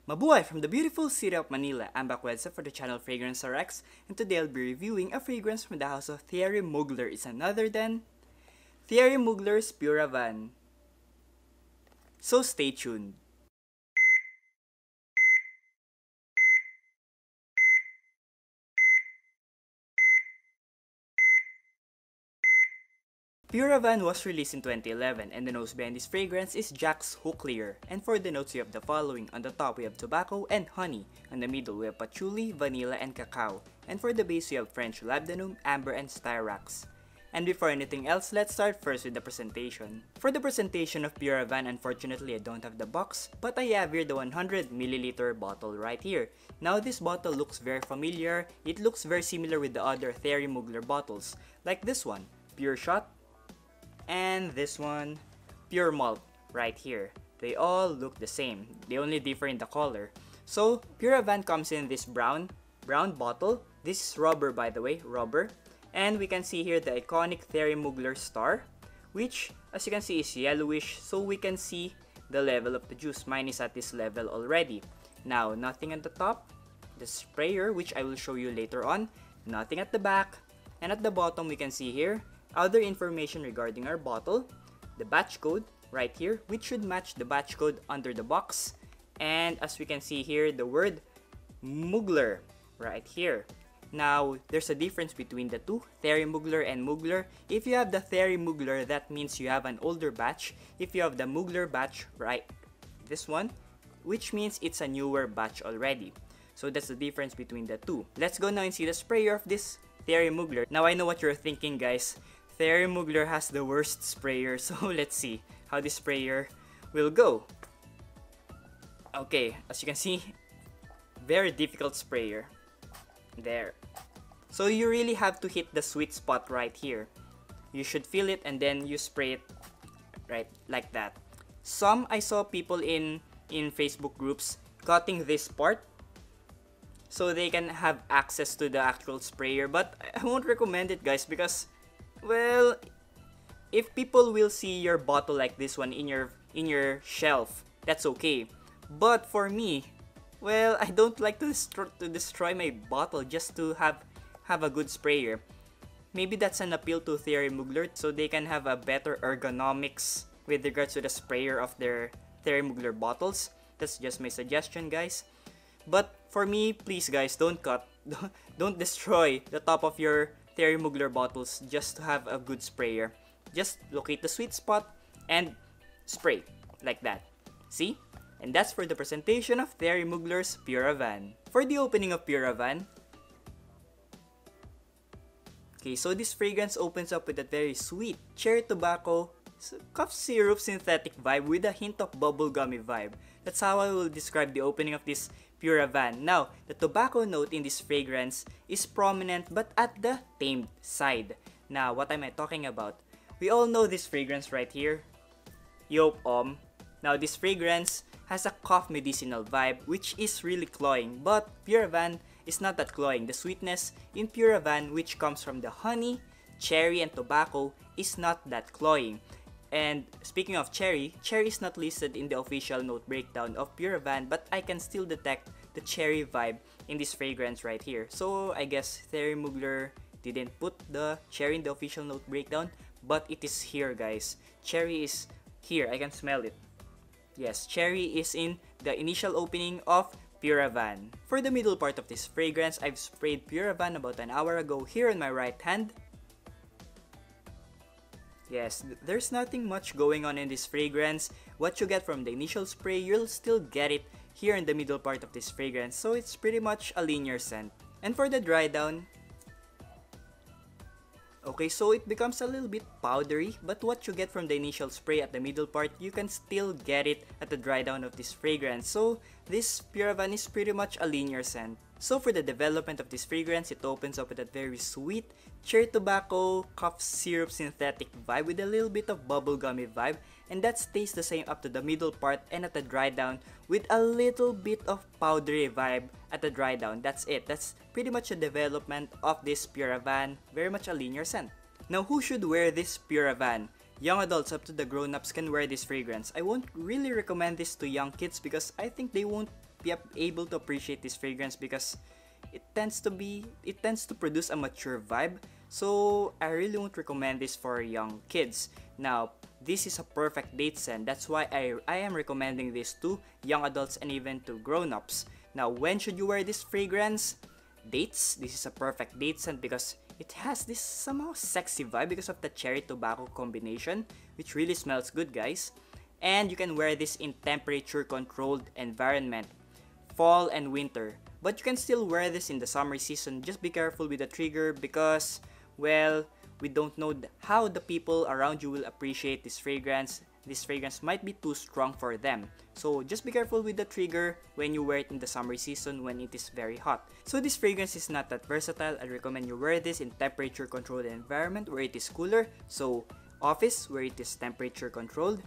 Mabuhay from the beautiful city of Manila. I'm back for the channel Fragrance RX, and today I'll be reviewing a fragrance from the house of Thierry Mugler. It's none other than Thierry Mugler's Pure Havane. So stay tuned. Pure Havane was released in 2011, and the nose behind this fragrance is Jacques Hooklier. And for the notes, we have the following. On the top, we have tobacco and honey. On the middle, we have patchouli, vanilla, and cacao. And for the base, we have French labdanum, amber, and styrax. And before anything else, let's start first with the presentation. For the presentation of Pure Havane, unfortunately I don't have the box, but I have here the 100ml bottle right here. Now this bottle looks very familiar. It looks very similar with the other Thierry Mugler bottles, like this one, Pure Shot, and this one, Pure Malt, right here. They all look the same, they only differ in the color. So Pure Havane comes in this brown bottle. This is rubber, by the way, rubber. And we can see here the iconic Thierry Mugler star, which as you can see is yellowish, so we can see the level of the juice. Mine is at this level already. Now, nothing at the top, the sprayer, which I will show you later on, nothing at the back, and at the bottom we can see here other information regarding our bottle, the batch code right here, which should match the batch code under the box, and as we can see here, the word Mugler right here. Now, there's a difference between the two, Thierry Mugler and Mugler. If you have the Thierry Mugler, that means you have an older batch. If you have the Mugler batch, right, this one, which means it's a newer batch already. So that's the difference between the two. Let's go now and see the sprayer of this Thierry Mugler. Now, I know what you're thinking, guys. Thierry Mugler has the worst sprayer, so let's see how this sprayer will go. Okay, as you can see, very difficult sprayer. There. So you really have to hit the sweet spot right here. You should feel it and then you spray it right like that. I saw people in Facebook groups cutting this part so they can have access to the actual sprayer, but I won't recommend it, guys, because, well, if people will see your bottle like this one in your shelf, that's okay. But for me, well, I don't like to destroy my bottle just to have a good sprayer. Maybe that's an appeal to Thierry Mugler, so they can have a better ergonomics with regards to the sprayer of their Thierry Mugler bottles. That's just my suggestion, guys. But for me, please, guys, don't cut, don't destroy the top of your Thierry Mugler bottles just to have a good sprayer. Just locate the sweet spot and spray like that. See? And that's for the presentation of Thierry Mugler's Pure Havane. For the opening of Pure Havane, okay, so this fragrance opens up with a very sweet cherry tobacco, cough syrup synthetic vibe with a hint of bubblegummy vibe. That's how I will describe the opening of this Pure Havane. Now, the tobacco note in this fragrance is prominent but at the tamed side. Now, what am I talking about? We all know this fragrance right here, Yop Om. Now, this fragrance has a cough medicinal vibe which is really cloying, but Pure Havane is not that cloying. The sweetness in Pure Havane, which comes from the honey, cherry, and tobacco, is not that cloying. And speaking of cherry, cherry is not listed in the official note breakdown of Pure Havane, but I can still detect the cherry vibe in this fragrance right here. So I guess Thierry Mugler didn't put the cherry in the official note breakdown, but it is here, guys. Cherry is here, I can smell it. Yes, cherry is in the initial opening of Pure Havane. For the middle part of this fragrance, I've sprayed Pure Havane about an hour ago here on my right hand. Yes, there's nothing much going on in this fragrance. What you get from the initial spray, you'll still get it here in the middle part of this fragrance, so it's pretty much a linear scent. And for the dry down, okay, so it becomes a little bit powdery, but what you get from the initial spray at the middle part, you can still get it at the dry down of this fragrance. So this Pure Havane is pretty much a linear scent. So for the development of this fragrance, it opens up with a very sweet cherry tobacco, cough syrup synthetic vibe with a little bit of bubblegummy vibe, and that stays the same up to the middle part and at the dry down with a little bit of powdery vibe at the dry down. That's it. That's pretty much the development of this Pure Havane, very much a linear scent. Now, who should wear this Pure Havane? Young adults up to the grown-ups can wear this fragrance. I won't really recommend this to young kids because I think they won't be able to appreciate this fragrance because it tends to produce a mature vibe. So I really won't recommend this for young kids. Now, this is a perfect date scent. That's why I am recommending this to young adults and even to grown-ups. Now, when should you wear this fragrance? Dates. This is a perfect date scent because it has this somehow sexy vibe because of the cherry tobacco combination, which really smells good, guys. And you can wear this in temperature controlled environment, fall and winter. But you can still wear this in the summer season. Just be careful with the trigger because, well, we don't know how the people around you will appreciate this fragrance. This fragrance might be too strong for them. So just be careful with the trigger when you wear it in the summer season when it is very hot. So this fragrance is not that versatile. I recommend you wear this in temperature controlled environment where it is cooler. So office where it is temperature controlled,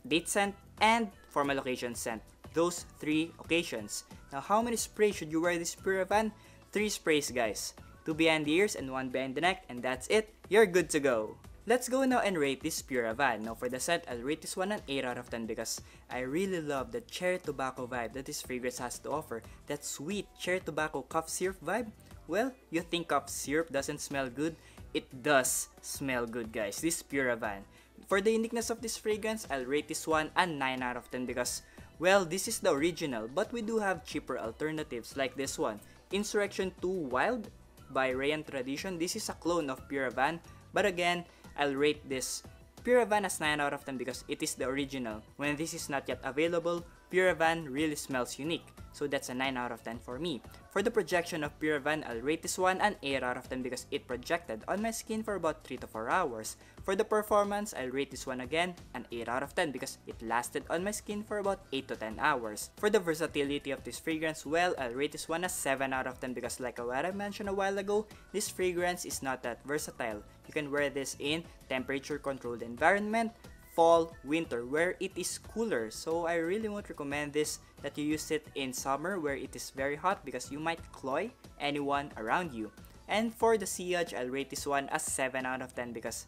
date scent, and formal occasion scent. Those 3 occasions. Now, how many sprays should you wear this Pure Havane? 3 sprays, guys. 2 behind the ears and 1 behind the neck, and that's it. You're good to go. Let's go now and rate this Pure Havane. Now, for the scent, I'll rate this one an 8 out of 10 because I really love the cherry tobacco vibe that this fragrance has to offer. That sweet cherry tobacco cough syrup vibe. Well, you think cough syrup doesn't smell good? It does smell good, guys. This Pure Havane. For the uniqueness of this fragrance, I'll rate this one a 9 out of 10 because, well, this is the original, but we do have cheaper alternatives like this one. Insurrection 2 Wild by Rayan Tradition. This is a clone of Pure Havane, but again, I'll rate this Pure Havane as 9 out of 10 because it is the original. When this is not yet available, Pure Havane really smells unique. So that's a 9 out of 10 for me. For the projection of Pure Havane, I'll rate this one an 8 out of 10 because it projected on my skin for about 3 to 4 hours. For the performance, I'll rate this one again an 8 out of 10 because it lasted on my skin for about 8 to 10 hours. For the versatility of this fragrance, well, I'll rate this one a 7 out of 10 because like what I mentioned a while ago, this fragrance is not that versatile. You can wear this in temperature controlled environment, fall, winter, where it is cooler. So I really won't recommend this that you use it in summer where it is very hot because you might cloy anyone around you. And for the sillage, I'll rate this one a 7 out of 10 because,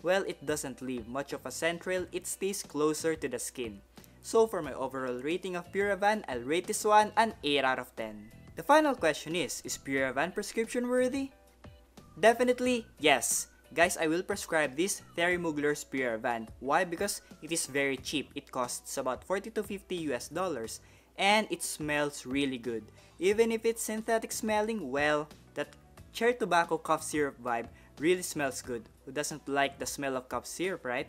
well, it doesn't leave much of a scent trail, it stays closer to the skin. So for my overall rating of Pure Havane, I'll rate this one an 8 out of 10. The final question is Pure Havane prescription worthy? Definitely yes. Guys, I will prescribe this Thierry Mugler's Pure Havane. Why? Because it is very cheap. It costs about 40 to 50 US dollars and it smells really good. Even if it's synthetic smelling, well, that cherry tobacco cough syrup vibe really smells good. Who doesn't like the smell of cough syrup, right?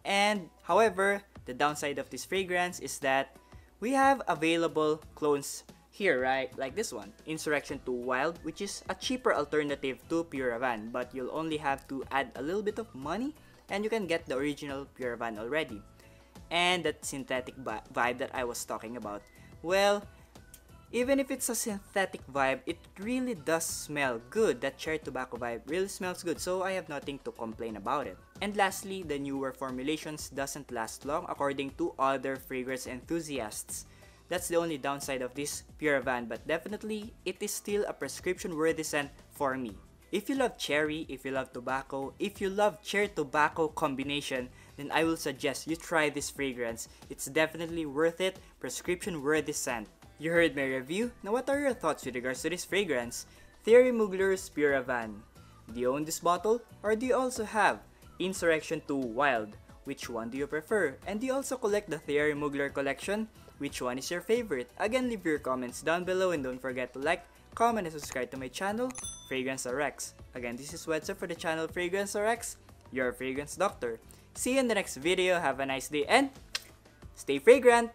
And however, the downside of this fragrance is that we have available clones here, right? Like this one, Insurrection 2 Wild, which is a cheaper alternative to Pure Havane, but you'll only have to add a little bit of money and you can get the original Pure Havane already. And that synthetic vibe that I was talking about, well, even if it's a synthetic vibe, it really does smell good. That cherry tobacco vibe really smells good, so I have nothing to complain about it. And lastly, the newer formulations doesn't last long according to other fragrance enthusiasts. That's the only downside of this Pure Havane, but definitely it is still a prescription worthy scent for me. If you love cherry, if you love tobacco, if you love cherry tobacco combination, then I will suggest you try this fragrance. It's definitely worth it, prescription worthy scent. You heard my review, now what are your thoughts with regards to this fragrance? Thierry Mugler's Pure Havane. Do you own this bottle? Or do you also have Insurrection 2 Wild? Which one do you prefer? And do you also collect the Thierry Mugler collection? Which one is your favorite? Again, leave your comments down below and don't forget to like, comment, and subscribe to my channel, Fragheads RX. Again, this is Wednesday for the channel Fragheads RX, your fragrance doctor. See you in the next video, have a nice day, and stay fragrant!